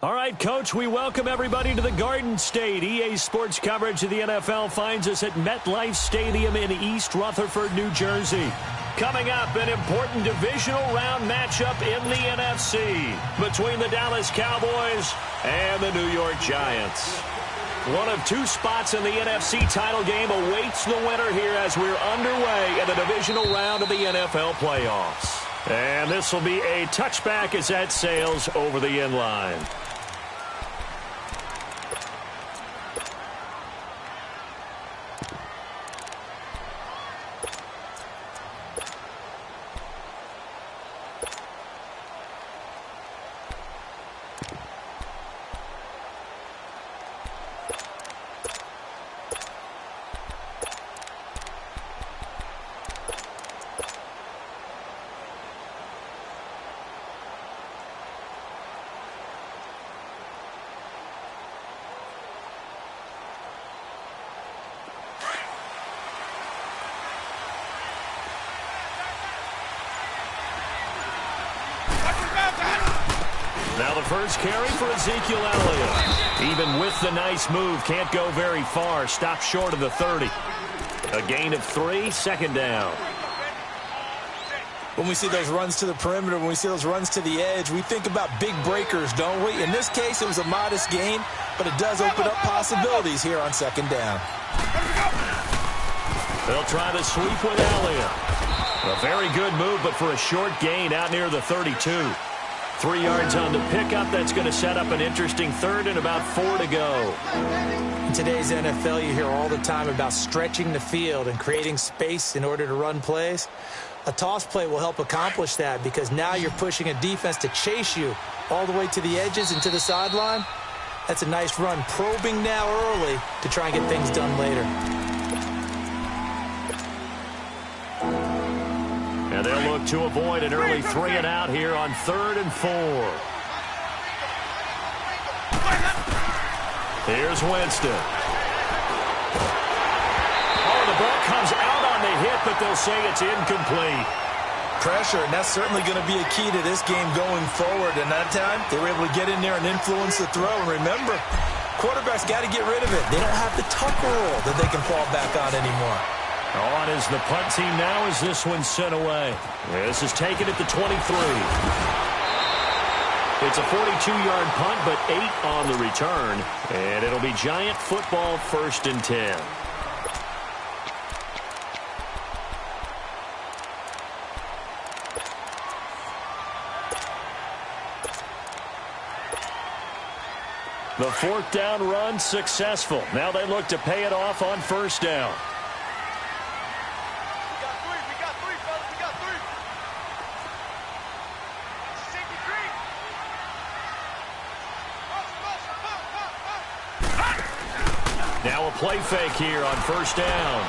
All right, Coach, we welcome everybody to the Garden State. EA Sports coverage of the NFL finds us at MetLife Stadium in East Rutherford, New Jersey. Coming up, an important divisional round matchup in the NFC between the Dallas Cowboys and the New York Giants. One of two spots in the NFC title game awaits the winner here as we're underway in the divisional round of the NFL playoffs. And this will be a touchback as that sails over the end line. Now the first carry for Ezekiel Elliott. Even with the nice move, can't go very far. Stopped short of the 30. A gain of 3, second down. When we see those runs to the perimeter, when we see those runs to the edge, we think about big breakers, don't we? In this case, it was a modest gain, but it does open up possibilities here on second down. They'll try to sweep with Elliott. A very good move, but for a short gain out near the 32. 3 yards on the pickup. That's going to set up an interesting third and about 4 to go. In today's NFL, you hear all the time about stretching the field and creating space in order to run plays. A toss play will help accomplish that because now you're pushing a defense to chase you all the way to the edges and to the sideline. That's a nice run, probing now early to try and get things done later. And they'll look to avoid an early 3 and out here on 3rd and 4. Here's Winston. Oh, the ball comes out on the hit, but they'll say it's incomplete. Pressure, and that's certainly going to be a key to this game going forward. And that time, they were able to get in there and influence the throw. And remember, quarterbacks got to get rid of it. They don't have the tucker roll that they can fall back on anymore. On is the punt team now as this one's sent away. This is taken at the 23. It's a 42-yard punt, but 8 on the return. And it'll be Giant football, 1st and 10. The 4th down run successful. Now they look to pay it off on 1st down. Now a play fake here on 1st down.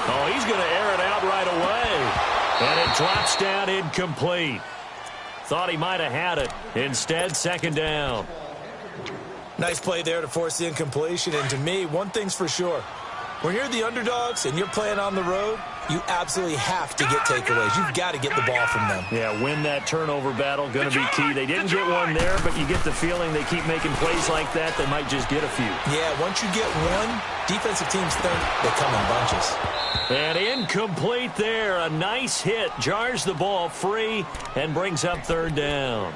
Oh, he's going to air it out right away. And it drops down incomplete. Thought he might have had it. Instead, 2nd down. Nice play there to force the incompletion. And to me, one thing's for sure. When you're the underdogs and you're playing on the road, you absolutely have to get takeaways. You've got to get the ball from them. Yeah, win that turnover battle, going to be key. They didn't get one there, but you get the feeling they keep making plays like that, they might just get a few. Yeah, once you get one, defensive teams think they come in bunches. And incomplete there. A nice hit. Jars the ball free and brings up 3rd down.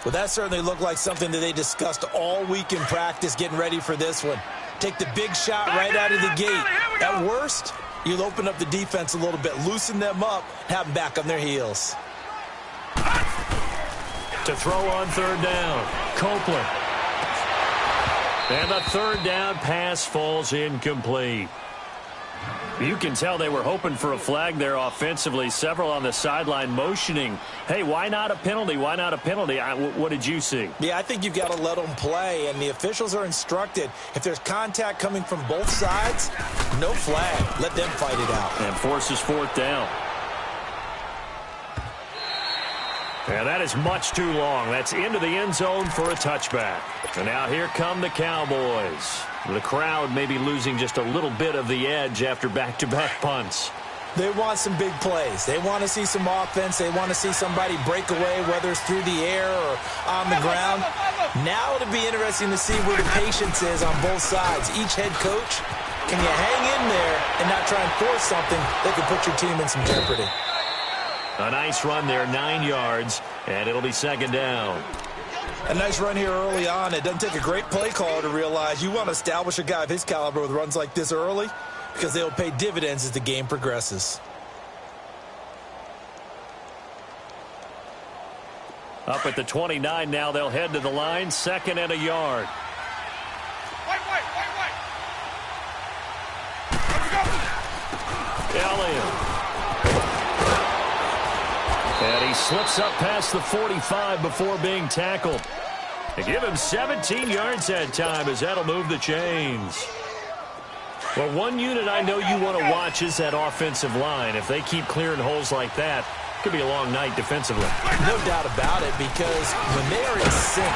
Well, that certainly looked like something that they discussed all week in practice getting ready for this one. Take the big shot right out of the gate. At worst, you'll open up the defense a little bit, loosen them up, have them back on their heels. To throw on 3rd down, Copeland. And the 3rd down pass falls incomplete. You can tell they were hoping for a flag there offensively. Several on the sideline motioning, hey, why not a penalty? Why not a penalty? What did you see? Yeah, I think you've got to let them play, and the officials are instructed. If there's contact coming from both sides, no flag. Let them fight it out. And forces 4th down. And that is much too long. That's into the end zone for a touchback. And now here come the Cowboys. The crowd may be losing just a little bit of the edge after back-to-back punts. They want some big plays. They want to see some offense. They want to see somebody break away, whether it's through the air or on the ground. Now it'll be interesting to see where the patience is on both sides. Each head coach, can you hang in there and not try and force something that could put your team in some jeopardy? A nice run there, 9 yards, and it'll be second down. A nice run here early on. It doesn't take a great play caller to realize you want to establish a guy of his caliber with runs like this early, because they'll pay dividends as the game progresses. Up at the 29 now, they'll head to the line, 2nd and a yard. Elliott. And he slips up past the 45 before being tackled. They give him 17 yards that time as that'll move the chains. Well, one unit I know you want to watch is that offensive line. If they keep clearing holes like that, it could be a long night defensively. No doubt about it, because when they are in sync,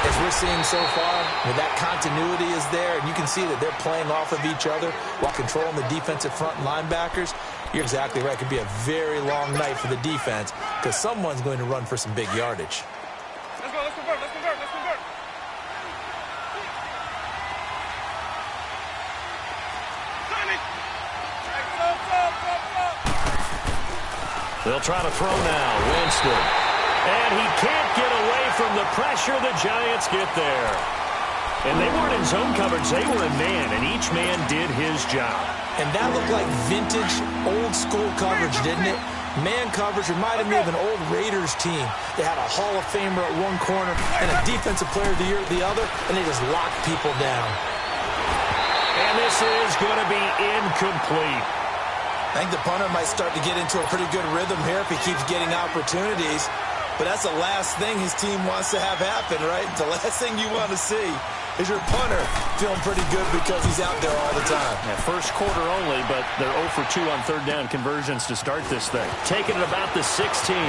as we're seeing so far, when that continuity is there, and you can see that they're playing off of each other while controlling the defensive front linebackers, you're exactly right. It could be a very long night for the defense because someone's going to run for some big yardage. Let's go, let's convert, let's convert, let's convert. They'll try to throw now. Winston. And he can't get away from the pressure. The Giants get there. And they weren't in zone coverage. They were in man, and each man did his job. And that looked like vintage, old-school coverage, didn't it? Man coverage reminded me of an old Raiders team. They had a Hall of Famer at one corner and a Defensive Player of the Year at the other, and they just locked people down. And this is going to be incomplete. I think the punter might start to get into a pretty good rhythm here if he keeps getting opportunities. But that's the last thing his team wants to have happen, right? The last thing you want to see is your punter feeling pretty good because he's out there all the time. Yeah, first quarter only, but they're 0 for 2 on third down conversions to start this thing. Taking it about the 16. A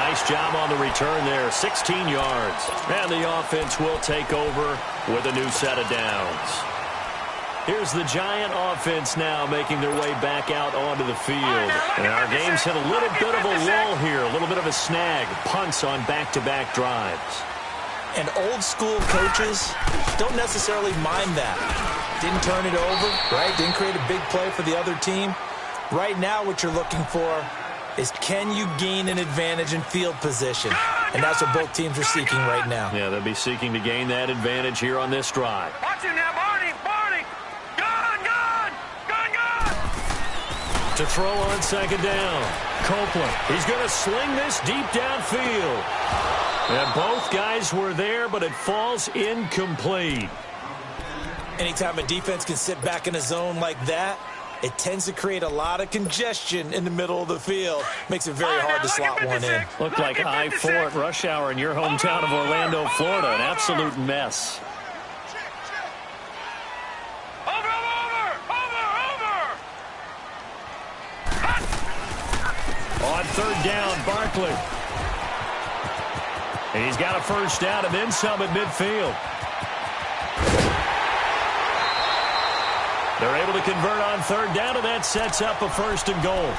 nice job on the return there, 16 yards. And the offense will take over with a new set of downs. Here's the Giant offense now making their way back out onto the field. And our game's hit a little bit of a lull here, a little bit of a snag. Punts on back-to-back drives. And old-school coaches don't necessarily mind that. Didn't turn it over, right? Didn't create a big play for the other team. Right now what you're looking for is can you gain an advantage in field position? And that's what both teams are seeking right now. Yeah, they'll be seeking to gain that advantage here on this drive. Watch it now, Barney, Barney. Gun, gun, gun, gun. To throw on second down. Copeland. He's going to sling this deep downfield. And both guys were there, but it falls incomplete. Anytime a defense can sit back in a zone like that, it tends to create a lot of congestion in the middle of the field. Makes it very hard to slot one in. Looked like I-4 at rush hour in your hometown of Orlando, Florida. An absolute mess. On third down, Barkley. And he's got a first down and then some at midfield. They're able to convert on third down, and that sets up a first and goal.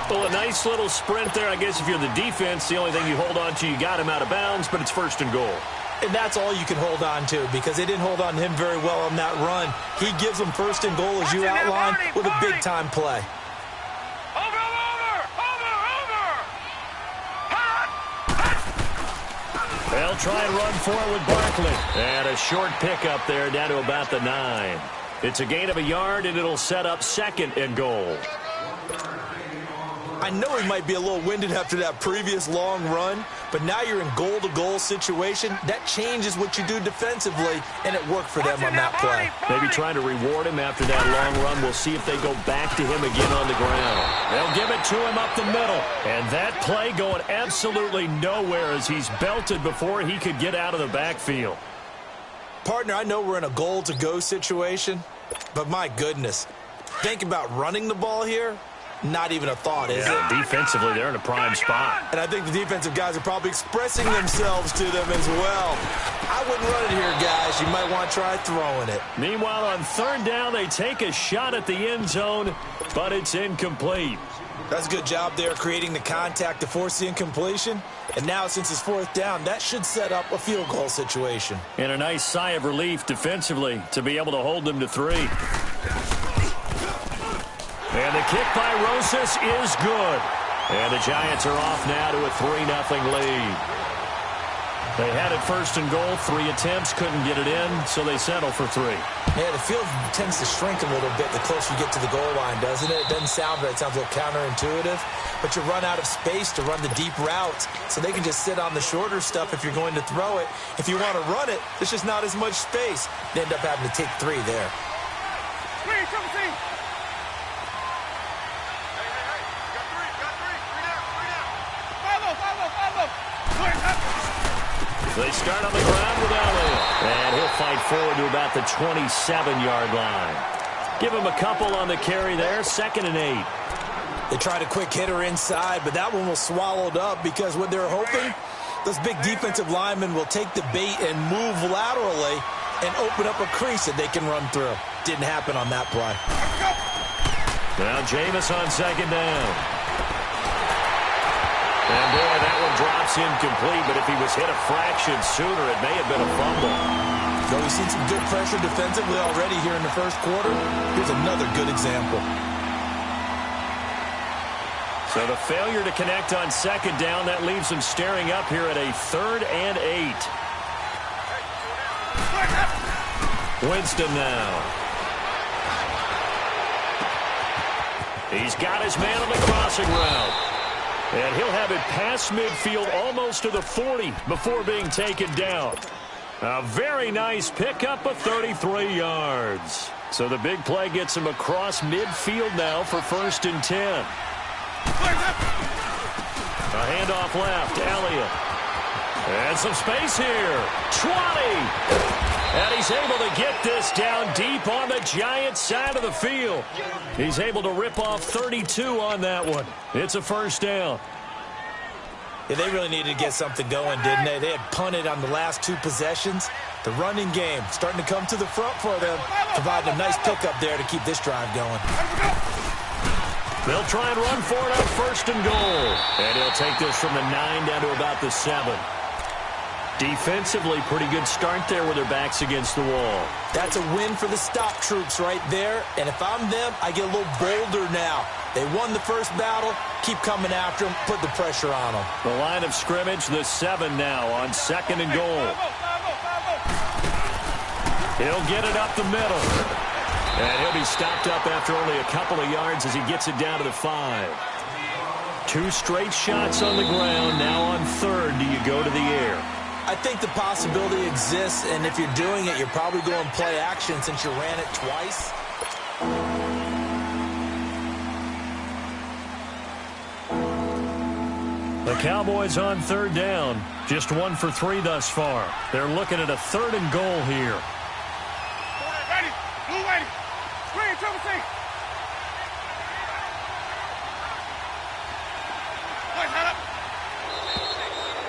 Well, a nice little sprint there. I guess if you're the defense, the only thing you hold on to, you got him out of bounds, but it's first and goal. And that's all you can hold on to because they didn't hold on to him very well on that run. He gives them first and goal, as you outlined, with a big-time play. They'll try and run for it with Barkley. And a short pickup there down to about the 9. It's a gain of a yard, and it'll set up second and goal. I know he might be a little winded after that previous long run, but now you're in goal-to-goal situation. That changes what you do defensively, and it worked for them on that play. Maybe trying to reward him after that long run. We'll see if they go back to him again on the ground. They'll give it to him up the middle. And that play going absolutely nowhere as he's belted before he could get out of the backfield. Partner, I know we're in a goal-to-go situation, but my goodness, think about running the ball here. Not even a thought, is it? Defensively, they're in a prime spot. And I think the defensive guys are probably expressing themselves to them as well. I wouldn't run it here, guys. You might want to try throwing it. Meanwhile, on third down, they take a shot at the end zone, but it's incomplete. That's a good job there creating the contact to force the incompletion. And now, since it's fourth down, that should set up a field goal situation. And a nice sigh of relief defensively to be able to hold them to 3. And the kick by Rosas is good. And the Giants are off now to a 3-0 lead. They had it first and goal, 3 attempts, couldn't get it in, so they settle for 3. Yeah, the field tends to shrink a little bit the closer you get to the goal line, doesn't it? It doesn't sound right. It sounds a little counterintuitive. But you run out of space to run the deep routes, so they can just sit on the shorter stuff if you're going to throw it. If you want to run it, there's just not as much space. They end up having to take 3 there. They start on the ground with Elliott. And he'll fight forward to about the 27-yard line. Give him a couple on the carry there, 2nd and 8. They tried a quick hitter inside, but that one was swallowed up because what they're hoping, those big defensive linemen will take the bait and move laterally and open up a crease that they can run through. Didn't happen on that play. Now Jameis on 2nd down. And boy, that one drops incomplete, but if he was hit a fraction sooner, it may have been a fumble. Though we've seen some good pressure defensively already here in the first quarter, here's another good example. So the failure to connect on 2nd down, that leaves them staring up here at a 3rd and 8. Winston now. He's got his man on the crossing route. And he'll have it past midfield almost to the 40 before being taken down. A very nice pickup of 33 yards. So the big play gets him across midfield now for 1st and 10. A handoff left, Elliott. And some space here. 20! And he's able to get this down deep on the Giants' side of the field. He's able to rip off 32 on that one. It's a 1st down. Yeah, they really needed to get something going, didn't they? They had punted on the last 2 possessions. The running game starting to come to the front for them, providing a nice pickup there to keep this drive going. They'll try and run for it on 1st and goal. And he'll take this from the 9 down to about the 7. Defensively, pretty good start there with their backs against the wall. That's a win for the stop troops right there. And if I'm them, I get a little bolder now. They won the first battle. Keep coming after them. Put the pressure on them. The line of scrimmage, the 7 now on 2nd and goal. He'll get it up the middle. And he'll be stopped up after only a couple of yards as he gets it down to the 5. 2 straight shots on the ground. Now on 3rd, do you go to the air? I think the possibility exists, and if you're doing it, you're probably going play action since you ran it twice. The Cowboys on 3rd down. Just 1 for 3 thus far. They're looking at a 3rd and goal here. Ready. Blue ready. Screen, triple C.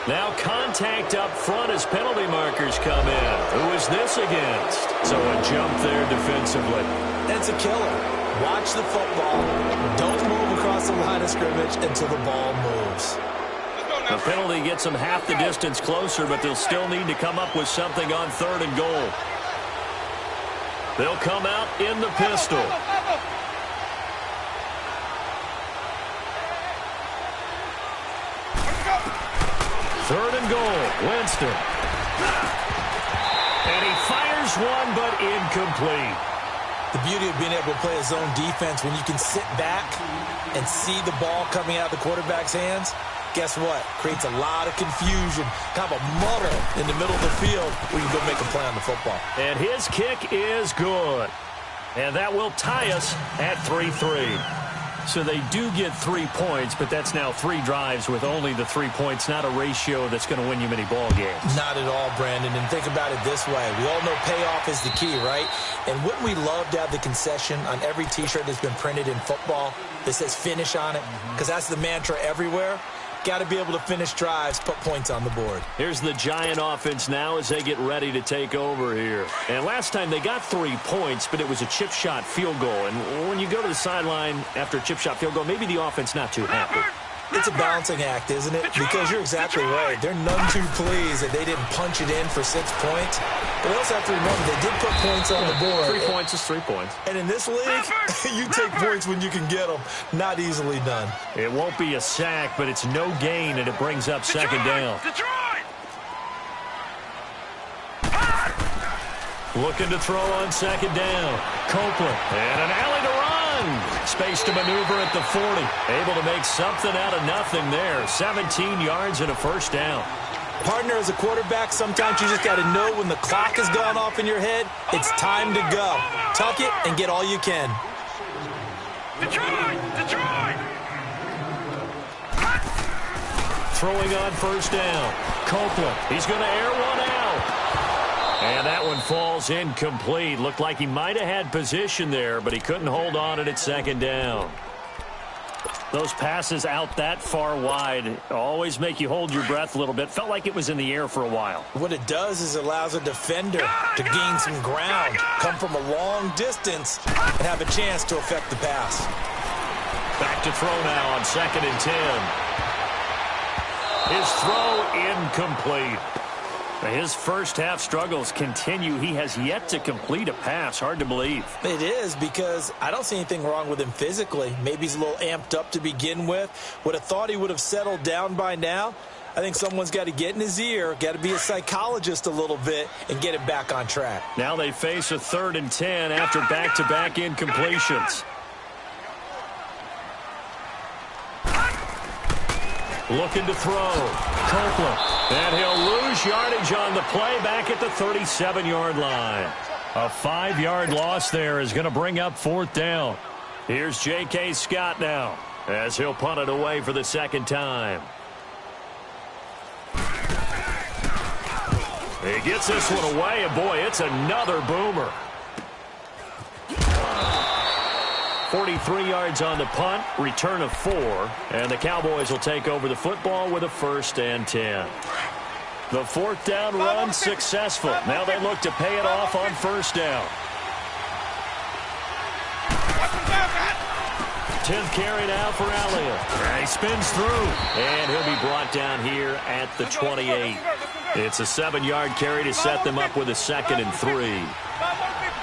Now contact up front as penalty markers come in. Who is this against? So a jump there defensively. That's a killer. Watch the football. Don't move across the line of scrimmage until the ball moves. The penalty gets them half the distance closer, but they'll still need to come up with something on 3rd and goal. They'll come out in the pistol. Third and goal, Winston. And he fires one, but incomplete. The beauty of being able to play a zone defense when you can sit back and see the ball coming out of the quarterback's hands, guess what? Creates a lot of confusion, kind of a muddle in the middle of the field where you can go make a play on the football. And his kick is good. And that will tie us at 3-3. So they do get 3 points, but that's now 3 drives with only the 3 points, not a ratio that's going to win you many ball games. Not at all, Brandon. And think about it this way. We all know payoff is the key, right? And wouldn't we love to have the concession on every T-shirt that's been printed in football that says finish on it? Because that's the mantra everywhere. Got to be able to finish drives, put points on the board. Here's the Giant offense now as they get ready to take over here. And last time they got 3 points, but it was a chip shot field goal. And when you go to the sideline after a chip shot field goal, maybe the offense not too happy. It's a balancing act, isn't it? Because you're exactly right. They're none too pleased that they didn't punch it in for 6 points. But we also have to remember they did put points on the board. 3 points is 3 points. And in this league, you take points when you can get them. Not easily done. It won't be a sack, but it's no gain, and it brings up second down. Looking to throw on second down. Copeland, and an alley to run. Space to maneuver at the 40. Able to make something out of nothing there. 17 yards and a first down. Partner, as a quarterback, sometimes you just got to know when the clock has gone off in your head, it's time to go. Tuck it and get all you can. Detroit! Throwing on first down. Copeland, he's going to air one out. And that one falls incomplete. Looked like he might have had position there, but he couldn't hold on it at second down. Those passes out that far wide always make you hold your breath a little bit. Felt like it was in the air for a while. What it does is it allows a defender to gain some ground, come from a long distance, and have a chance to affect the pass. Back to throw now on 2nd and 10. His throw incomplete. His first half struggles continue. He has yet to complete a pass. Hard to believe. It is, because I don't see anything wrong with him physically. Maybe he's a little amped up to begin with. Would have thought he would have settled down by now. I think someone's got to get in his ear, got to be a psychologist a little bit, and get him back on track. Now they face a 3rd and 10 after back-to-back incompletions. Looking to throw. Copeland. And he'll lose yardage on the play back at the 37-yard line. A 5-yard loss there is going to bring up 4th down. Here's J.K. Scott now as he'll punt it away for the 2nd time. He gets this one away, and boy, it's another boomer. 43 yards on the punt, return of 4, and the Cowboys will take over the football with a 1st and 10. The 4th down run successful. Now they look to pay it off on 1st down. 10th carry now for Elliott. He spins through, and he'll be brought down here at the 28. It's a 7-yard carry to set them up with a 2nd and 3.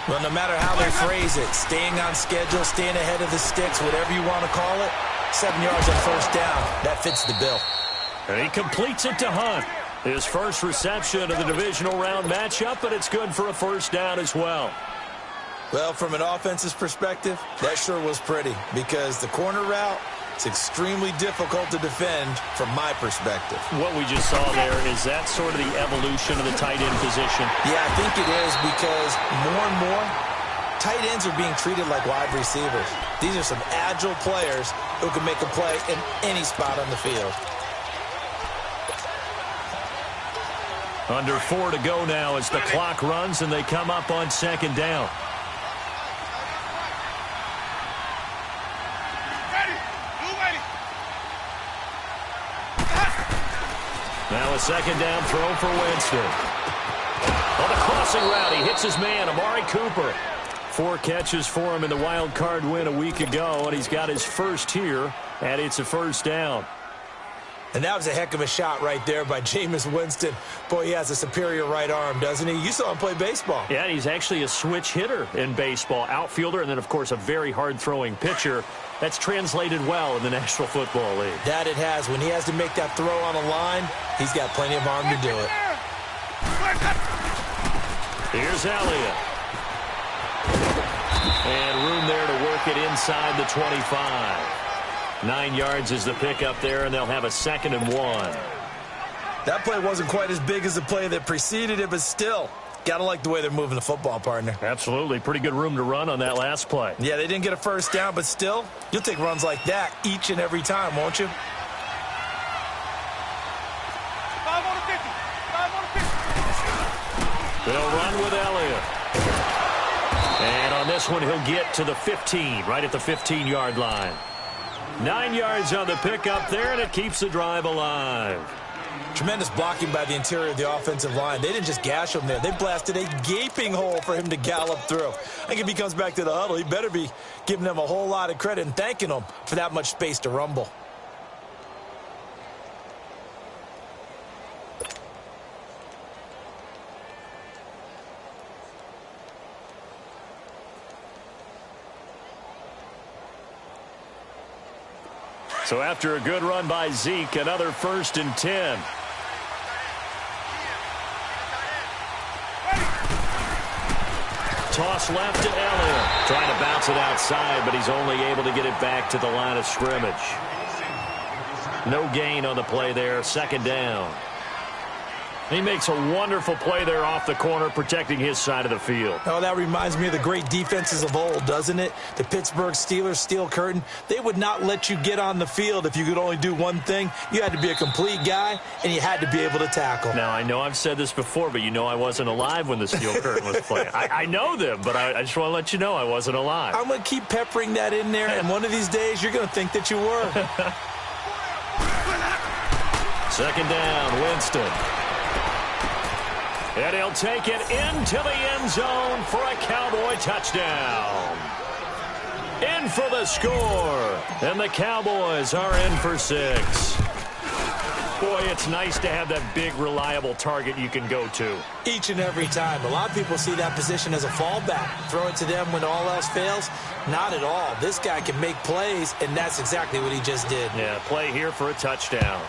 Well, no matter how they phrase it, staying on schedule, staying ahead of the sticks, whatever you want to call it, 7 yards on 1st down, that fits the bill. And he completes it to Hunt. His first reception of the divisional round matchup, but it's good for a 1st down as well. Well, from an offensive perspective, that sure was pretty, because the corner route, it's extremely difficult to defend from my perspective. What we just saw there, is that sort of the evolution of the tight end position? Yeah, I think it is, because more and more, tight ends are being treated like wide receivers. These are some agile players who can make a play in any spot on the field. Under 4 to go now as the clock runs and they come up on 2nd down. Now a 2nd down throw for Winston. On the crossing route, he hits his man, Amari Cooper. 4 catches for him in the wild card win a week ago, and he's got his first here, and it's a 1st down. And that was a heck of a shot right there by Jameis Winston. Boy, he has a superior right arm, doesn't he? You saw him play baseball. Yeah, he's actually a switch hitter in baseball, outfielder, and then, of course, a very hard-throwing pitcher. That's translated well in the National Football League. That it has. When he has to make that throw on a line, he's got plenty of arm to do it. Here's Elliott. And room there to work it inside the 25. 9 yards is the pickup there, and they'll have a 2nd and 1. That play wasn't quite as big as the play that preceded it, but still, Gotta like the way they're moving the football, partner. Absolutely. Pretty good room to run on that last play. Yeah, they didn't get a first down, but still, you'll take runs like that each and every time, won't you? 5 on the 50. 5 on the 50. They'll run with Elliott. And on this one, he'll get to the 15, right at the 15-yard line. 9 yards on the pickup there, and it keeps the drive alive. Tremendous blocking by the interior of the offensive line. They didn't just gash him there. They blasted a gaping hole for him to gallop through. I think if he comes back to the huddle, he better be giving them a whole lot of credit and thanking them for that much space to rumble. So after a good run by Zeke, another 1st and 10. Toss left to Elliott. Trying to bounce it outside, but he's only able to get it back to the line of scrimmage. No gain on the play there. 2nd down. He makes a wonderful play there off the corner, protecting his side of the field. Oh, that reminds me of the great defenses of old, doesn't it? The Pittsburgh Steelers, Steel Curtain, they would not let you get on the field if you could only do one thing. You had to be a complete guy, and you had to be able to tackle. Now, I know I've said this before, but you know I wasn't alive when the Steel Curtain was playing. I know them, but I just want to let you know I wasn't alive. I'm going to keep peppering that in there, and one of these days you're going to think that you were. 2nd down, Winston. And he'll take it into the end zone for a Cowboy touchdown. In for the score. And the Cowboys are in for 6. Boy, it's nice to have that big, reliable target you can go to. Each and every time. A lot of people see that position as a fallback. Throw it to them when all else fails. Not at all. This guy can make plays, and that's exactly what he just did. Yeah, play here for a touchdown.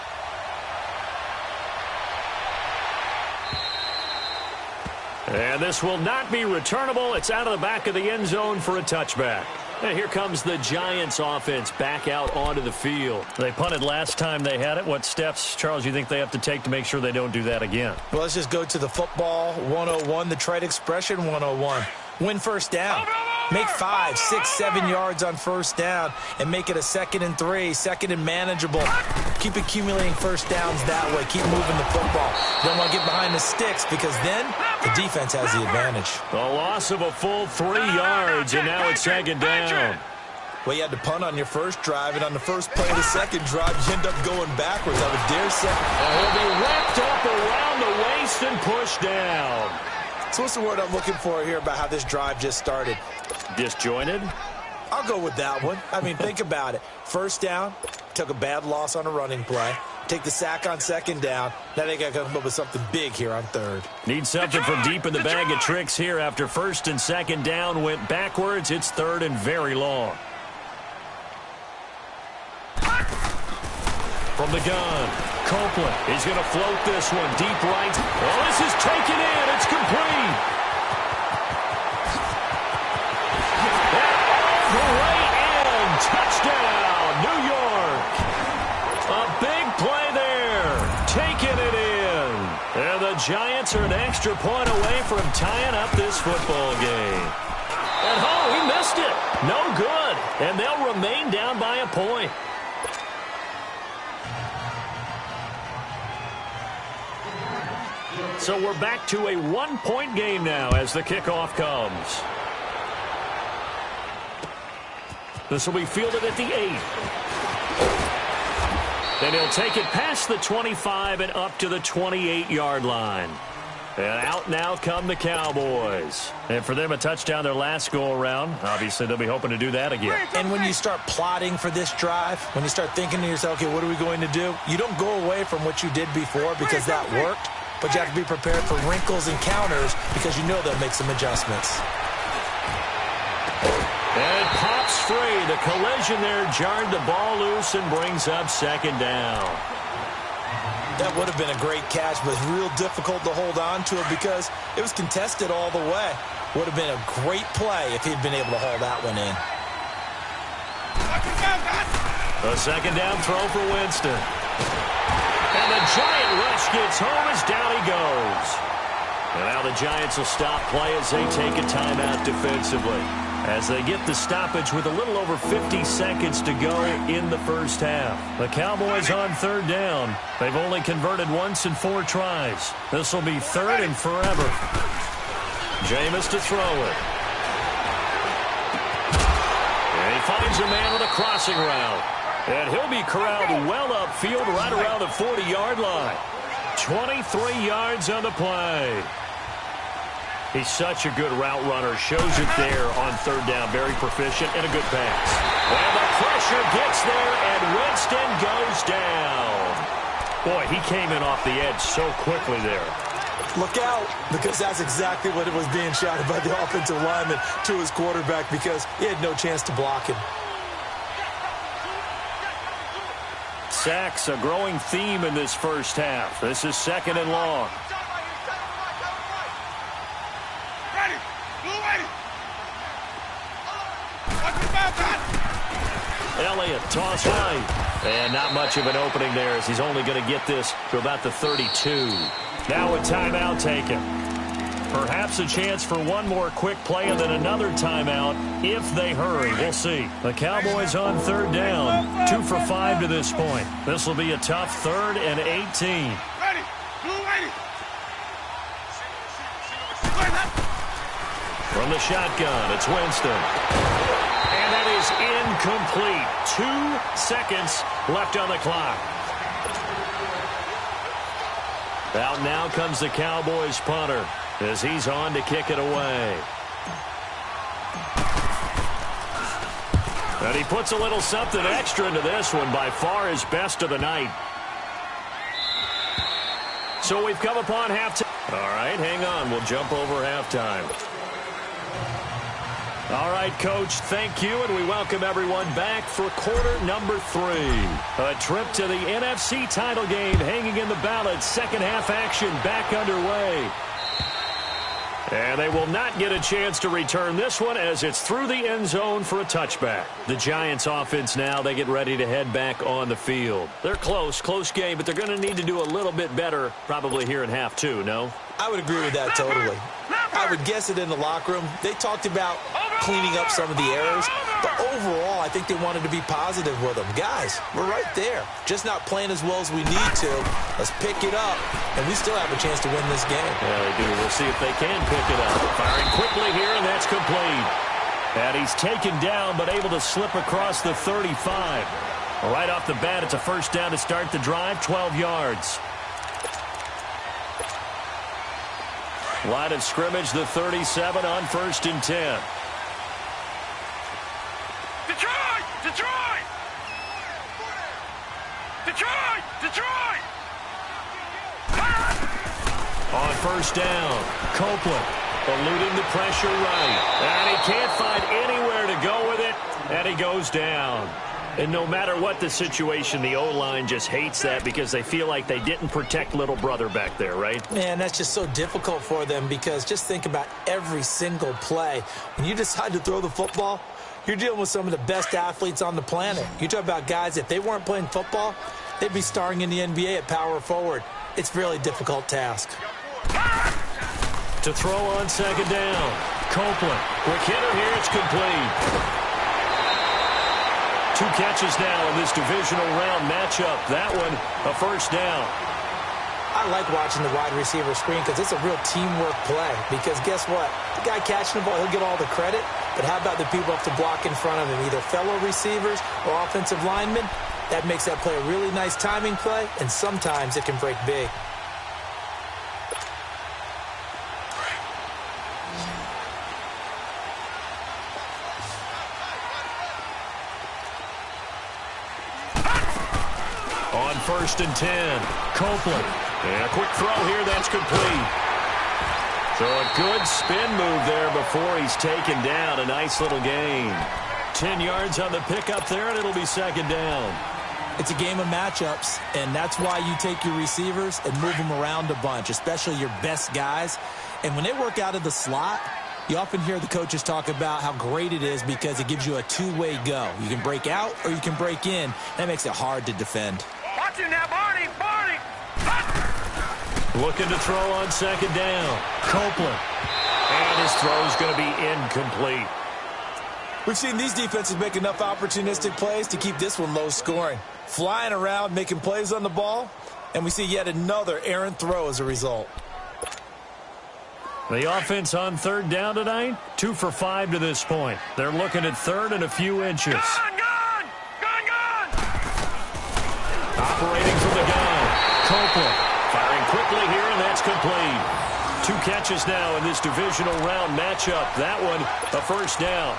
And this will not be returnable. It's out of the back of the end zone for a touchback. And here comes the Giants offense back out onto the field. They punted last time they had it. What steps, Charles, you think they have to take to make sure they don't do that again? Well, let's just go to the football 101, the trite expression 101. Win first down. Make 5, 6, 7 yards on first down and make it a 2nd and 3, 2nd and manageable. Keep accumulating first downs that way. Keep moving the football. Don't want to get behind the sticks because then the defense has the advantage. A loss of a full 3 yards, and now it's 2nd down. Well, you had to punt on your first drive, and on the first play of the second drive, you end up going backwards. I would dare say. He'll be wrapped up around the waist and pushed down. So what's the word I'm looking for here about how this drive just started? Disjointed? I'll go with that one. I mean, think about it. First down, took a bad loss on a running play. Take the sack on 2nd down. Now they got to come up with something big here on 3rd. Need something from deep in the bag of tricks here after 1st and 2nd down went backwards. It's 3rd and very long. From the gun, Copeland. He's going to float this one deep right. Oh, this is taken in. It's complete. Great end. Touchdown, New York. A big play there. Taking it in. And the Giants are an extra point away from tying up this football game. And oh, he missed it. No good. And they'll remain down by a point. So we're back to a 1-point game now as the kickoff comes. This will be fielded at the 8. Then he'll take it past the 25 and up to the 28-yard line. And out now come the Cowboys. And for them, a touchdown their last go-around. Obviously, they'll be hoping to do that again. And when you start plotting for this drive, when you start thinking to yourself, okay, what are we going to do? You don't go away from what you did before because that worked. But you have to be prepared for wrinkles and counters because you know they'll make some adjustments. And pops free. The collision there jarred the ball loose and brings up 2nd down. That would have been a great catch, but it's real difficult to hold on to it because it was contested all the way. Would have been a great play if he'd been able to haul that one in. A 2nd down throw for Winston. And the giant rush gets home as down he goes. And now the Giants will stop play as they take a timeout defensively, as they get the stoppage with a little over 50 seconds to go in the first half. The Cowboys on third down. They've only converted once in 4 tries. This will be third and forever. Jameis to throw it. And he finds a man with a crossing route. And he'll be corralled well upfield right around the 40-yard line. 23 yards on the play. He's such a good route runner. Shows it there on third down. Very proficient and a good pass. And the pressure gets there, and Winston goes down. Boy, he came in off the edge so quickly there. Look out, because that's exactly what it was being shouted by the offensive lineman to his quarterback, because he had no chance to block him. Sacks, a growing theme in this first half. This is second and long. Elliott, toss right. And not much of an opening there, as he's only going to get this to about the 32. Now a timeout taken. Perhaps a chance for one more quick play and then another timeout if they hurry. We'll see. The Cowboys on third down. 2 for 5 to this point. This will be a tough 3rd and 18. From the shotgun, it's Winston. And that is incomplete. 2 seconds left on the clock. Out now comes the Cowboys punter, as he's on to kick it away. And he puts a little something extra into this one, by far his best of the night. So we've come upon halftime. All right, hang on. We'll jump over halftime. All right, Coach, thank you, and we welcome everyone back for quarter number 3. A trip to the NFC title game hanging in the balance. Second half action back underway. And they will not get a chance to return this one, as it's through the end zone for a touchback. The Giants offense now, they get ready to head back on the field. They're close game, but they're going to need to do a little bit better probably here in half 2, no? I would agree with that totally. I would guess it in the locker room. They talked about cleaning up some of the errors, but overall, I think they wanted to be positive with them. Guys, we're right there. Just not playing as well as we need to. Let's pick it up, and we still have a chance to win this game. Yeah, they do. We'll see if they can pick it up. Firing quickly here, and that's complete. And he's taken down, but able to slip across the 35. Right off the bat, it's a first down to start the drive, 12 yards. Line of scrimmage, the 37 on 1st and 10. Detroit! Detroit! Detroit! Detroit! On first down, Copeland eluding the pressure right. And he can't find anywhere to go with it, and he goes down. And no matter what the situation, the O-line just hates that because they feel like they didn't protect little brother back there, right? Man, that's just so difficult for them, because just think about every single play. When you decide to throw the football, you're dealing with some of the best athletes on the planet. You talk about guys, if they weren't playing football, they'd be starring in the NBA at power forward. It's a really difficult task. To throw on second down, Copeland. Quick hitter here, it's complete. 2 catches now in this divisional round matchup. That one, a first down. I like watching the wide receiver screen, because it's a real teamwork play. Because guess what? The guy catching the ball, he'll get all the credit. But how about the people who have to block in front of him, either fellow receivers or offensive linemen? That makes that play a really nice timing play, and sometimes it can break big. On 1st and 10, Copeland. And a quick throw here, that's complete. So a good spin move there before he's taken down. A nice little gain. 10 yards on the pickup there, and it'll be second down. It's a game of matchups, and that's why you take your receivers and move them around a bunch, especially your best guys. And when they work out of the slot, you often hear the coaches talk about how great it is because it gives you a two-way go. You can break out or you can break in. That makes it hard to defend. Watch him now, Barney! Barney! Looking to throw on second down. Copeland. And his throw is going to be incomplete. We've seen these defenses make enough opportunistic plays to keep this one low scoring. Flying around, making plays on the ball, and we see yet another errant throw as a result. The offense on third down tonight, 2 for 5 to this point. They're looking at third and a few inches. Gun! Operating from the gun. Copeland firing quickly here, and that's complete. 2 catches now in this divisional round matchup. That one, a first down.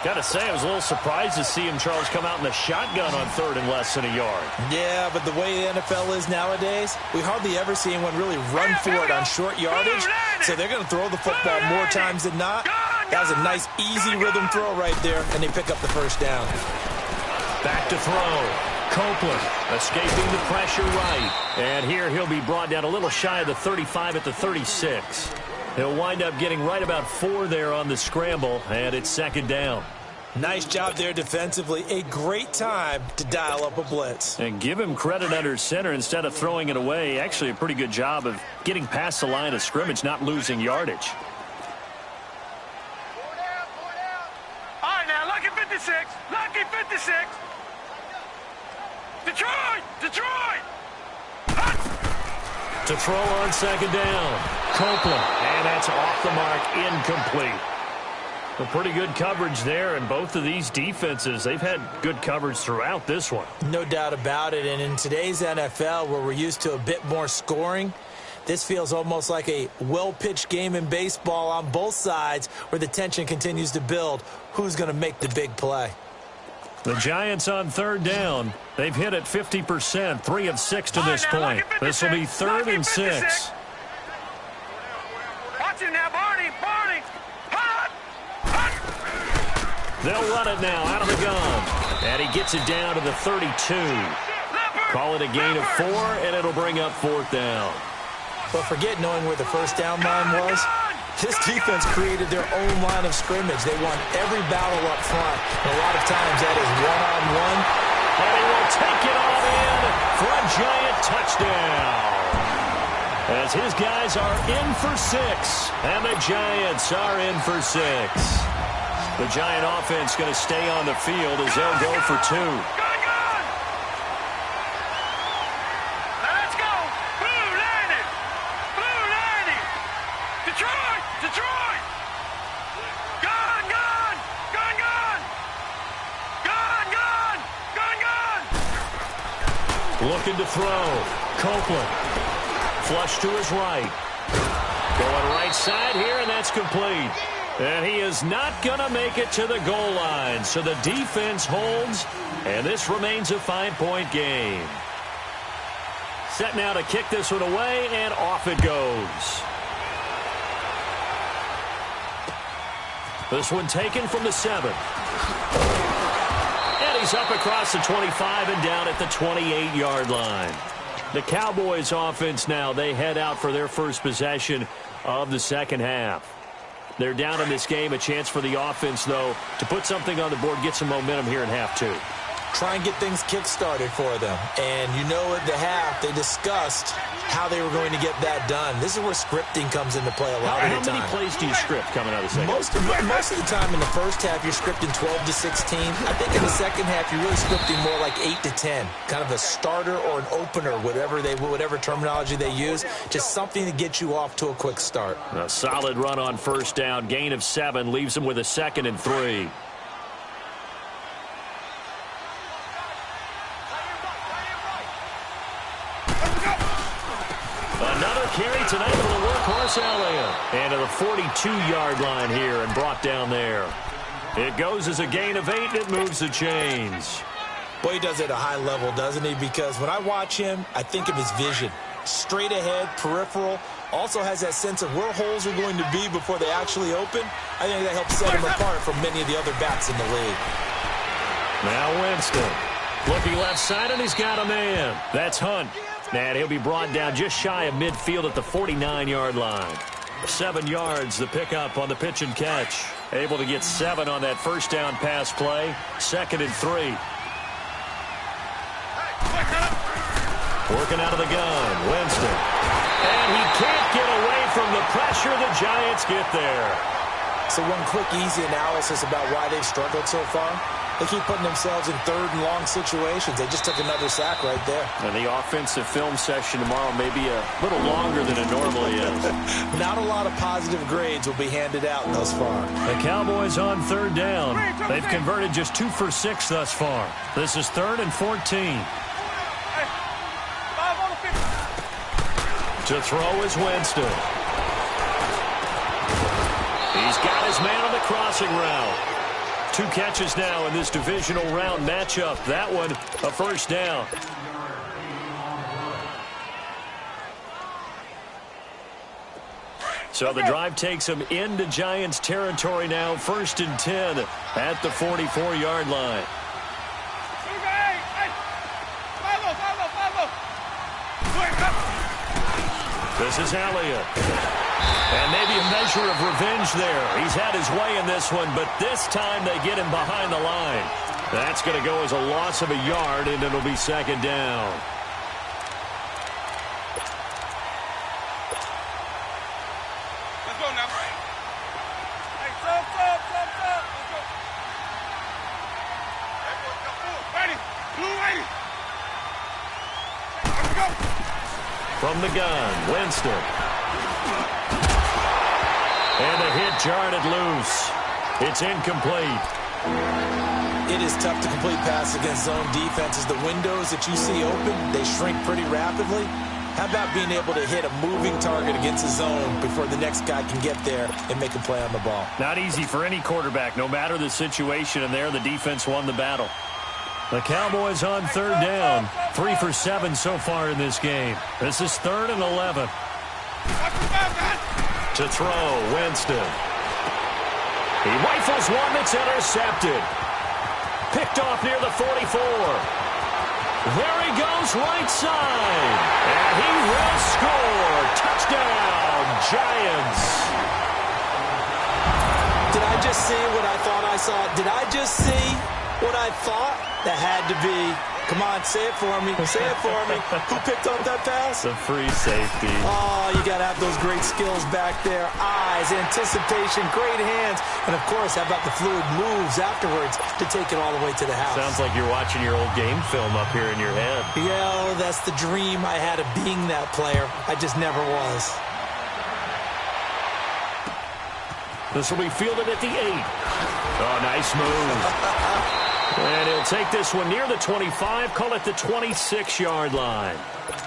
Got to say, I was a little surprised to see him, Charles, come out in the shotgun on third and less than a yard. Yeah, but the way the NFL is nowadays, we hardly ever see anyone really run for it on short yardage. So they're going to throw the football more times than not. That was a nice, easy rhythm throw right there, and they pick up the first down. Back to throw. Copeland escaping the pressure right. And here he'll be brought down a little shy of the 35 at the 36. He'll wind up getting right about 4 there on the scramble, and it's second down. Nice job there defensively. A great time to dial up a blitz. And give him credit under center instead of throwing it away. Actually a pretty good job of getting past the line of scrimmage, not losing yardage. All right, now, lucky 56. Lucky 56. Detroit! To throw on second down. Copeland. And that's off the mark, incomplete. A pretty good coverage there, and both of these defenses, they've had good coverage throughout this one. No doubt about it, and in today's NFL, where we're used to a bit more scoring, this feels almost like a well-pitched game in baseball on both sides where the tension continues to build. Who's going to make the big play? The Giants on third down. They've hit it 50%, 3 of 6 to this point. This will be 3rd and 6. Watch him now, Barney. Hot! They'll run it now out of the gun. And he gets it down to the 32. Call it a gain of 4, and it'll bring up 4th down. But forget knowing where the first down line was. This defense created their own line of scrimmage. They won every battle up front. And a lot of times that is one-on-one. And he will take it all in for a Giant touchdown. As his guys are in for 6. And the Giants are in for 6. The Giant offense going to stay on the field as they'll go for 2. Let's go. Blue landing. Detroit. Gun. Looking to throw. Copeland. Flush to his right. Going right side here, and that's complete. And he is not going to make it to the goal line. So the defense holds, and this remains a 5-point game. Set now to kick this one away, and off it goes. This one taken from the 7. And he's up across the 25 and down at the 28-yard line. The Cowboys offense now, they head out for their first possession of the second half. They're down in this game. A chance for the offense, though, to put something on the board, get some momentum here in half 2. Try and get things kick-started for them. And you know at the half, they discussed how they were going to get that done. This is where scripting comes into play a lot of the time. How many plays do you script coming out of the second? Most of the time in the first half, you're scripting 12 to 16. I think in the second half, you're really scripting more like 8 to 10. Kind of a starter or an opener, whatever terminology they use. Just something to get you off to a quick start. A solid run on first down. Gain of 7 leaves them with a 2nd and 3. Another carry tonight for the workhorse Elliott. And to the 42-yard line here and brought down there. It goes as a gain of 8, and it moves the chains. Boy, he does it at a high level, doesn't he? Because when I watch him, I think of his vision. Straight ahead, peripheral. Also has that sense of where holes are going to be before they actually open. I think that helps set him apart from many of the other backs in the league. Now Winston. Looking left side, and he's got a man. That's Hunt. And he'll be brought down just shy of midfield at the 49-yard line. 7 yards, the pickup on the pitch and catch. Able to get 7 on that first down pass play. 2nd and 3. Working out of the gun. Winston. pressure. The Giants get there. So one quick, easy analysis about why they've struggled so far. They keep putting themselves in third and long situations. They just took another sack right there. And the offensive film session tomorrow may be a little longer than it normally is. Not a lot of positive grades will be handed out thus far. The Cowboys on third down. They've converted just 2 for 6 thus far. This is 3rd and 14. To throw is Winston. He's got his man on the crossing route. 2 catches now in this divisional round matchup. That one, a first down. So the drive takes them into Giants territory now. 1st and 10 at the 44-yard line. This is Elliott. And maybe a measure of revenge there. He's had his way in this one, but this time they get him behind the line. That's going to go as a loss of a yard, and it'll be 2nd down. Let's go now. Hey, stop. Let's go. Ready. Blue ready. Let's go. From the gun, Winston. And a hit jarred it loose. It's incomplete. It is tough to complete passes against zone defenses. The windows that you see open, they shrink pretty rapidly. How about being able to hit a moving target against a zone before the next guy can get there and make a play on the ball? Not easy for any quarterback, no matter the situation, and there the defense won the battle. The Cowboys on third down. 3 for 7 so far in this game. This is 3rd and 11. To throw, Winston. He rifles one that's intercepted. Picked off near the 44. There he goes, right side. And he will score. Touchdown, Giants. Did I just see what I thought I saw? Did I just see what I thought? That had to be. Come on, say it for me. Say it for me. Who picked up that pass? The free safety. Oh, you got to have those great skills back there. Eyes, anticipation, great hands. And, of course, how about the fluid moves afterwards to take it all the way to the house? Sounds like you're watching your old game film up here in your head. Yeah, that's the dream I had of being that player. I just never was. This will be fielded at the 8. Oh, nice move. And he'll take this one near the 25, call it the 26-yard line.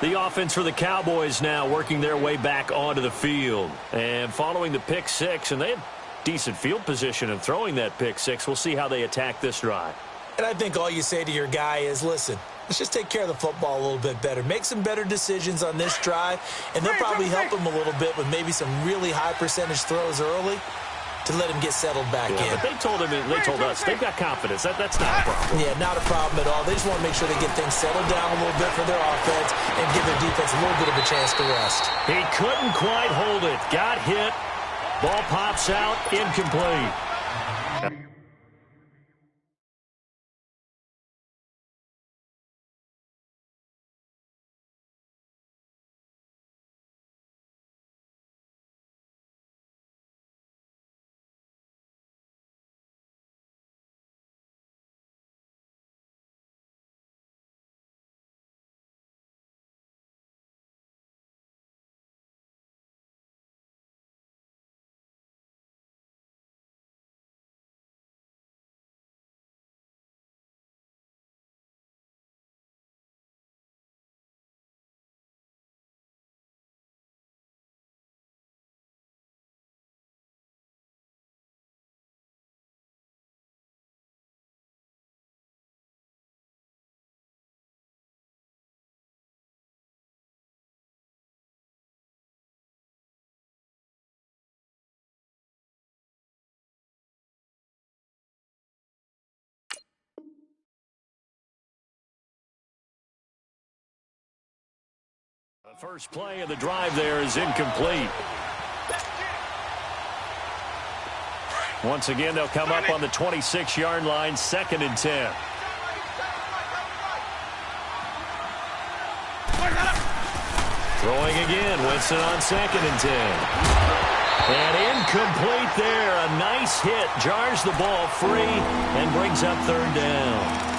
The offense for the Cowboys now working their way back onto the field. And following the pick 6, and they had decent field position in throwing that pick 6. We'll see how they attack this drive. And I think all you say to your guy is, listen, let's just take care of the football a little bit better. Make some better decisions on this drive, and they'll probably help him a little bit with maybe some really high percentage throws early to let him get settled back in. But they told us, they've got confidence. That's not a problem. Yeah, not a problem at all. They just want to make sure they get things settled down a little bit for their offense and give their defense a little bit of a chance to rest. He couldn't quite hold it. Got hit. Ball pops out. Incomplete. The first play of the drive there is incomplete. Once again, they'll come up on the 26-yard line, 2nd and 10. Throwing again, Winston on 2nd and 10. And incomplete there. A nice hit. Jars the ball free and brings up third down.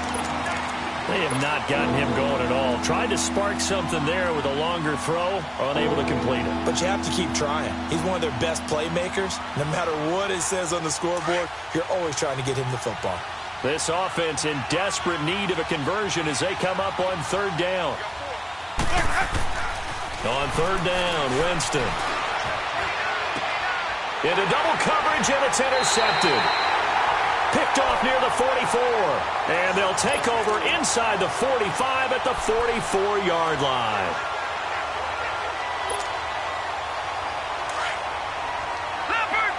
They have not gotten him going at all. Tried to spark something there with a longer throw. Unable to complete it. But you have to keep trying. He's one of their best playmakers. No matter what it says on the scoreboard, you're always trying to get him the football. This offense in desperate need of a conversion as they come up on third down. On third down, Winston. Into double coverage, and it's intercepted. Picked off near the 44. And they'll take over inside the 45 at the 44-yard line. Leopard!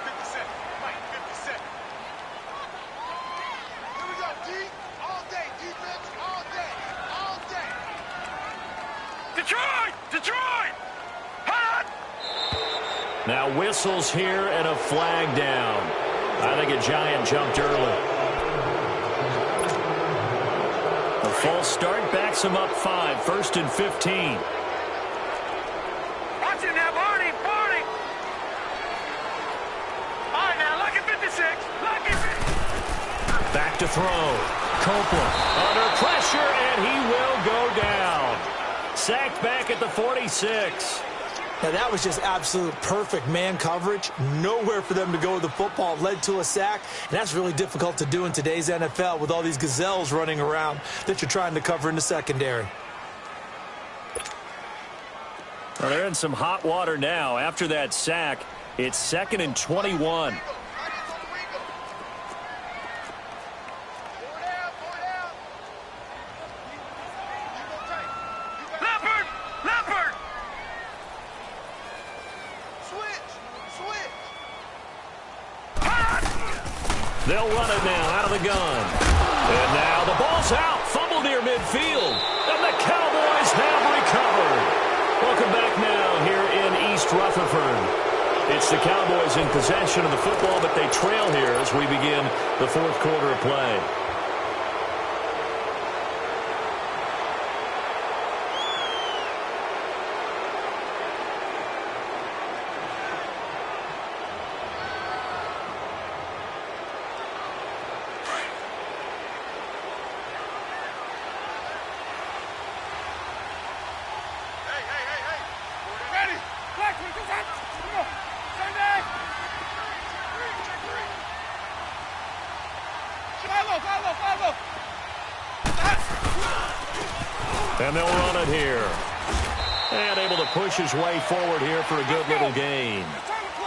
57. Mike, 57. Here we go, D. All day. Defense, all day. All day. Detroit! Hot! Now whistles here and a flag down. I think a Giant jumped early. A false start backs him up 5. 1st and 15. Watch it now, Barney! All right, now, look at 56. Back to throw. Copeland under pressure, and he will go down. Sacked back at the 46. Now, that was just absolute perfect man coverage. Nowhere for them to go with the football. Led to a sack, and that's really difficult to do in today's NFL with all these gazelles running around that you're trying to cover in the secondary. Well, they're in some hot water now. After that sack, it's 2nd and 21. Leopard! Switch. They'll run it now out of the gun. And now the ball's out. Fumble near midfield. And the Cowboys have recovered. Welcome back now here in East Rutherford. It's the Cowboys in possession of the football, but they trail here as we begin the 4th quarter of play. And they'll run it here. And able to push his way forward here for a good little gain.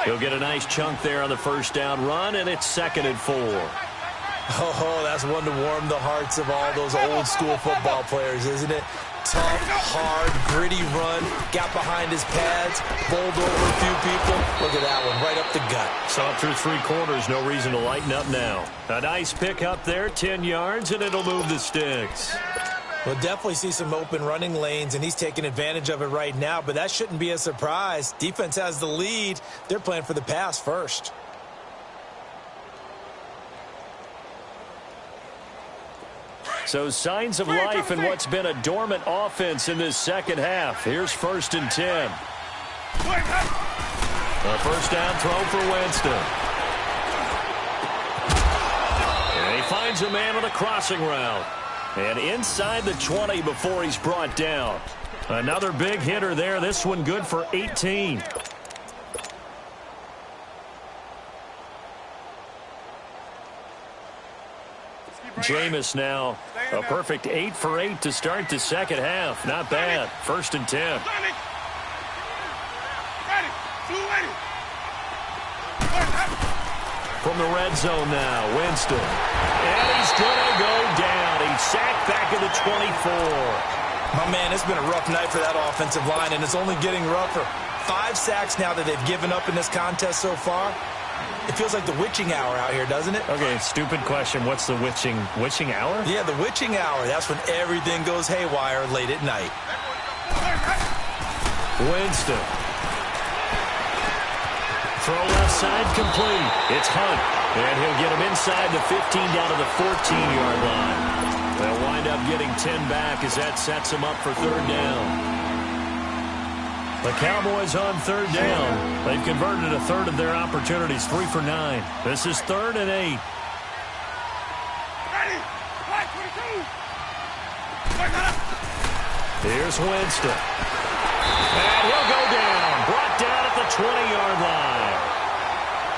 He'll get a nice chunk there on the first down run, and it's 2nd and 4. Oh, that's one to warm the hearts of all those old school football players, isn't it? Tough, hard, gritty run. Got behind his pads, bowled over a few people. Look at that one, right up the gut. Saw it through 3 quarters. No reason to lighten up now. A nice pick up there, 10 yards, and it'll move the sticks. We'll definitely see some open running lanes, and he's taking advantage of it right now, but that shouldn't be a surprise. Defense has the lead. They're playing for the pass first. So signs of life in what's been a dormant offense in this second half. Here's 1st and 10. A first down throw for Winston. And he finds a man on the crossing route. And inside the 20 before he's brought down. Another big hitter there. This one good for 18. Jameis now a perfect 8 for 8 to start the second half. Not bad. 1st and 10. From the red zone now, Winston. And he's going to go down. He's sacked back at the 24. My man, it's been a rough night for that offensive line, and it's only getting rougher. 5 sacks now that they've given up in this contest so far. It feels like the witching hour out here, doesn't it? Okay, stupid question. What's the witching hour? Yeah, the witching hour. That's when everything goes haywire late at night. Winston. Throw left side complete. It's Hunt. And he'll get him inside the 15 down to the 14-yard line. They'll wind wind up getting 10 back as that sets them up for third down. The Cowboys on third down. They've converted a third of their opportunities, 3 for 9. This is 3rd and 8. Here's Winston. And he'll go down. Brought down at the 20-yard line.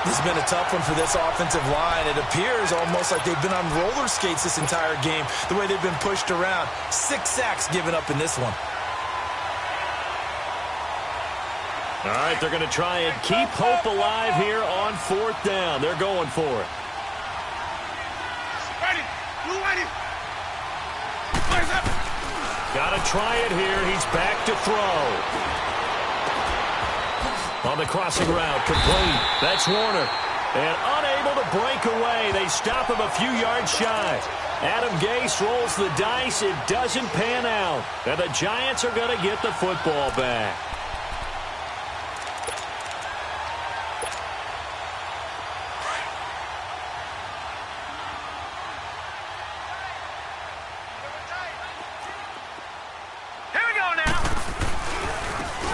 This has been a tough one for this offensive line. It appears almost like they've been on roller skates this entire game, the way they've been pushed around. 6 sacks given up in this one. All right, they're going to try and keep hope alive here on 4th down. They're going for it. Got to try it here. He's back to throw. On the crossing route, complete. That's Warner. And unable to break away. They stop him a few yards shy. Adam Gase rolls the dice. It doesn't pan out. And the Giants are going to get the football back.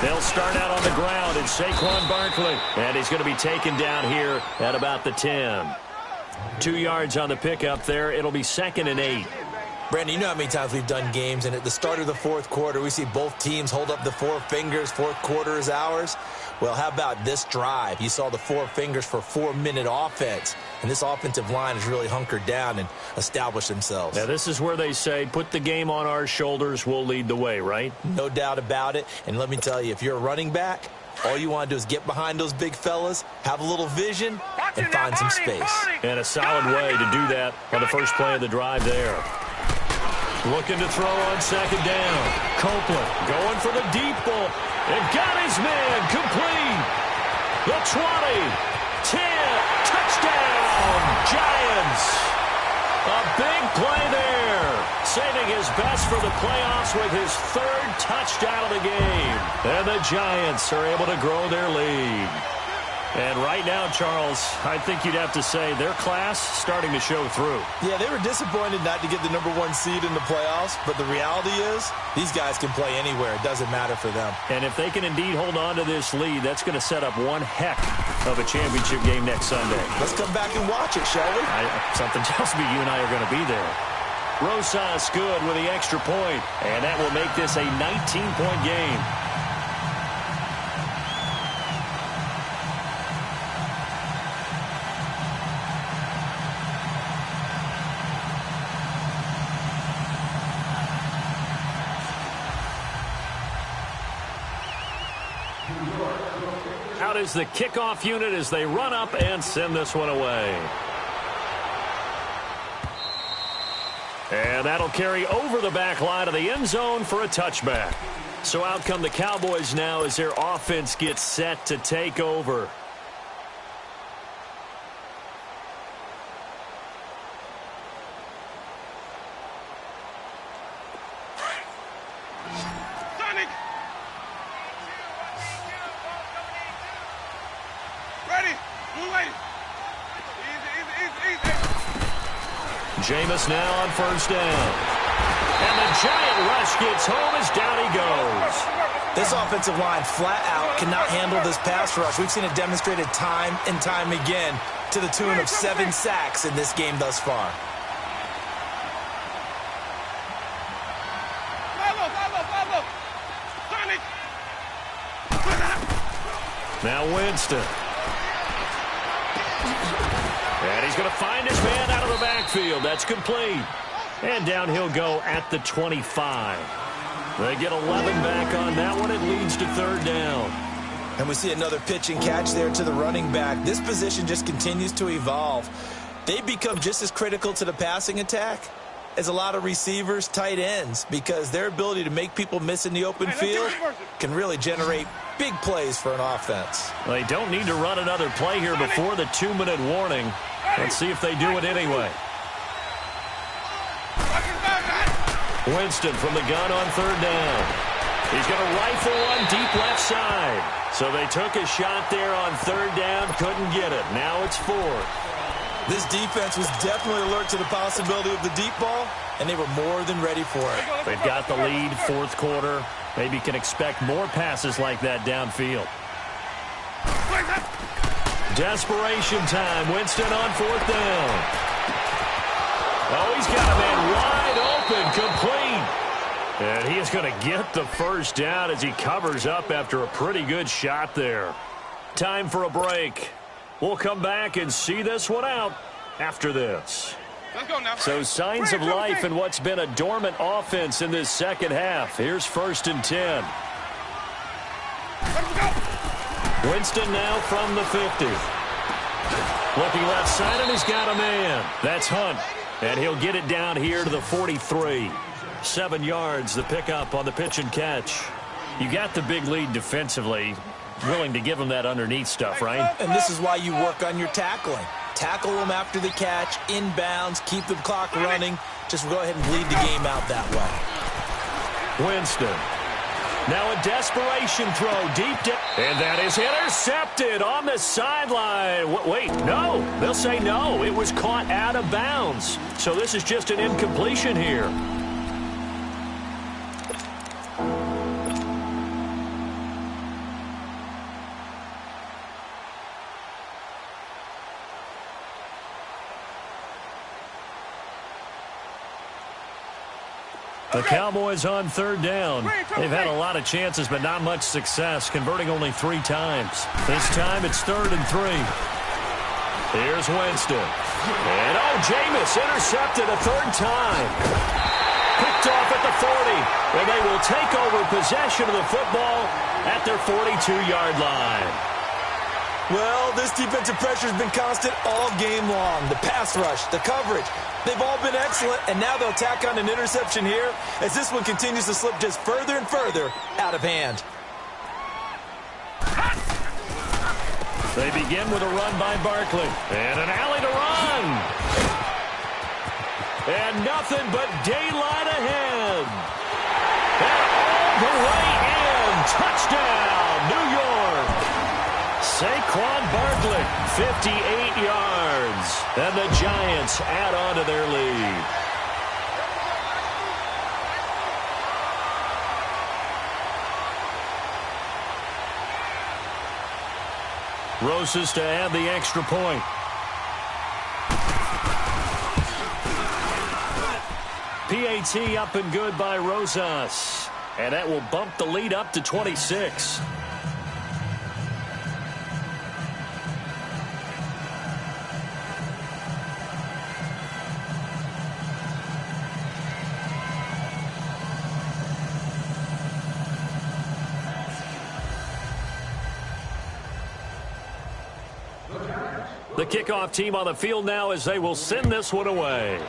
They'll start out on the ground. It's Saquon Barkley. And he's going to be taken down here at about the 10. 2 yards on the pickup there. It'll be 2nd and 8. Brandon, you know how many times we've done games, and at the start of the 4th quarter, we see both teams hold up the 4 fingers. 4th quarter is ours. Well, how about this drive? You saw the 4 fingers for 4-minute offense, and this offensive line has really hunkered down and established themselves. Now, this is where they say, put the game on our shoulders, we'll lead the way, right? No doubt about it, and let me tell you, if you're a running back, all you want to do is get behind those big fellas, have a little vision, and find some space. And a solid way to do that on the first play of the drive there. Looking to throw on 2nd down. Copeland going for the deep ball. And got his man complete. The 20, 10, touchdown, Giants. A big play there. Saving his best for the playoffs with his 3rd touchdown of the game. And the Giants are able to grow their lead. And right now, Charles, I think you'd have to say their class starting to show through. Yeah, they were disappointed not to get the #1 seed in the playoffs, but the reality is these guys can play anywhere. It doesn't matter for them. And if they can indeed hold on to this lead, that's going to set up one heck of a championship game next Sunday. Let's come back and watch it, shall we? Something tells me you and I are going to be there. Rosas good with the extra point, and that will make this a 19-point game. Out is the kickoff unit as they run up and send this one away. And that'll carry over the back line of the end zone for a touchback. So out come the Cowboys now as their offense gets set to take over. Jameis now on 1st down. And the giant rush gets home as down he goes. This offensive line flat out cannot handle this pass rush. We've seen it demonstrated time and time again to the tune of 7 sacks in this game thus far. Now Winston. And he's going to find his man out of the backfield. That's complete. And down he'll go at the 25. They get 11 back on that one. It leads to 3rd down. And we see another pitch and catch there to the running back. This position just continues to evolve. They become just as critical to the passing attack as a lot of receivers, tight ends, because their ability to make people miss in the open field can really generate big plays for an offense. They don't need to run another play here before the 2-minute warning. Let's see if they do it anyway. Winston from the gun on 3rd down. He's going to rifle one deep left side. So they took a shot there on 3rd down, couldn't get it. Now it's 4th. This defense was definitely alert to the possibility of the deep ball, and they were more than ready for it. They've got the lead, fourth quarter. Maybe can expect more passes like that downfield. Desperation time. Winston on fourth down. Oh, he's got a man wide open, complete. And he is going to get the first down as he covers up after a pretty good shot there. Time for a break. We'll come back and see this one out after this. Let's go now. So signs of life in what's been a dormant offense in this second half. Here's 1st and 10. Winston now from the 50. Looking left side, and he's got a man. That's Hunt. And he'll get it down here to the 43. 7 yards, the pickup on the pitch and catch. You got the big lead defensively. Willing to give him that underneath stuff, right? And this is why you work on your tackling. Tackle them after the catch, inbounds, keep the clock running. Just go ahead and bleed the game out that way. Winston. Now a desperation throw deep down. And that is intercepted on the sideline. Wait, no. They'll say no. It was caught out of bounds. So this is just an incompletion here. The Cowboys on 3rd down. They've had a lot of chances, but not much success, converting only 3 times. This time it's 3rd and 3. Here's Winston. And, Jameis intercepted a 3rd time. Picked off at the 40. And they will take over possession of the football at their 42-yard line. Well, this defensive pressure has been constant all game long. The pass rush, the coverage, they've all been excellent, and now they'll tack on an interception here as this one continues to slip just further and further out of hand. They begin with a run by Barkley. And an alley to run. And nothing but daylight ahead. And all the way in. Touchdown, New York. Saquon Barkley, 58 yards. And the Giants add on to their lead. Rosas to add the extra point. PAT up and good by Rosas. And that will bump the lead up to 26. The kickoff team on the field now as they will send this one away.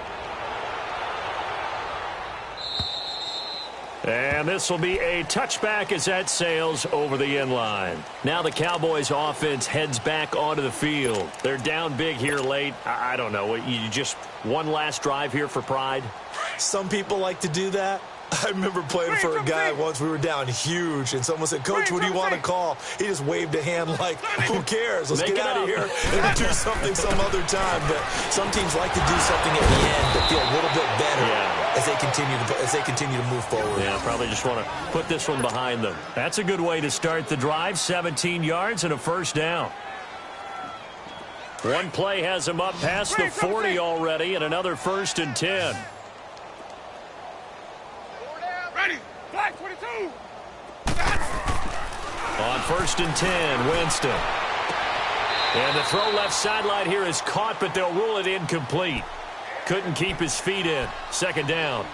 And this will be a touchback as that sails over the end line. Now the Cowboys offense heads back onto the field. They're down big here late. I don't know. You just one last drive here for pride? Some people like to do that. I remember playing for a guy once. We were down huge, and someone said, "Coach, what do you want to call?" He just waved a hand like, "Who cares? Let's get out of here and do something some other time." But some teams like to do something at the end to feel a little bit better as they continue to move forward. Yeah, probably just want to put this one behind them. That's a good way to start the drive. 17 yards and a first down. One play has them up past the 40 already, and another 1st and 10. Ready. Flag 22. On 1st and 10, Winston. And the throw left sideline here is caught, but they'll rule it incomplete. Couldn't keep his feet in. 2nd down.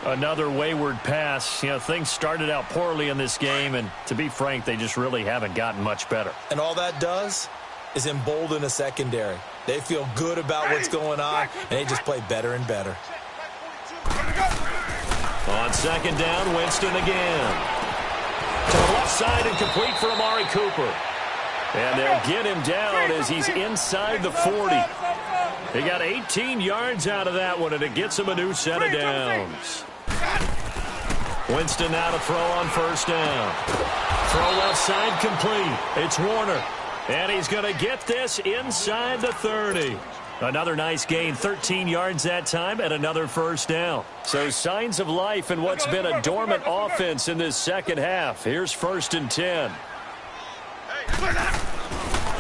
Another wayward pass. You know, things started out poorly in this game, and to be frank, they just really haven't gotten much better. And all that does is embolden a secondary. They feel good about what's going on, and they just play better and better. On 2nd down, Winston again. To the left side and complete for Amari Cooper. And they'll get him down as he's inside the 40. He got 18 yards out of that one, and it gets him a new set of downs. Winston now to throw on 1st down. Throw left side complete. It's Warner. And he's going to get this inside the 30. Another nice gain, 13 yards that time, and another first down. So signs of life in what's been a dormant offense in this second half. Here's 1st and 10.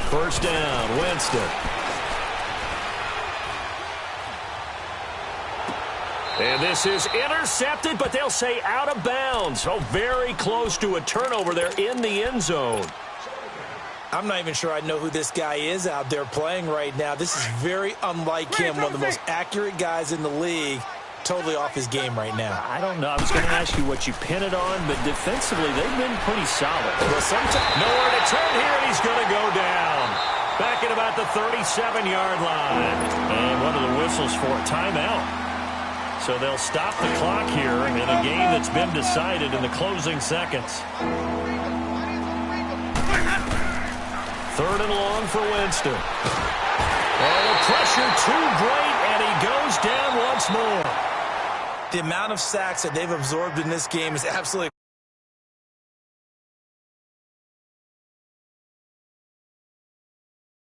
First down, Winston. And this is intercepted, but they'll say out of bounds. Oh, very close to a turnover there in the end zone. I'm not even sure I know who this guy is out there playing right now. This is very unlike him, one of the most accurate guys in the league. Totally off his game right now. I don't know. I was going to ask you what you pin it on, but defensively, they've been pretty solid. Well, nowhere to turn here, and he's going to go down. Back at about the 37-yard line. And one of the whistles for a timeout. So they'll stop the clock here in a game that's been decided in the closing seconds. 3rd and long for Winston. And the pressure too great, and he goes down once more. The amount of sacks that they've absorbed in this game is absolutely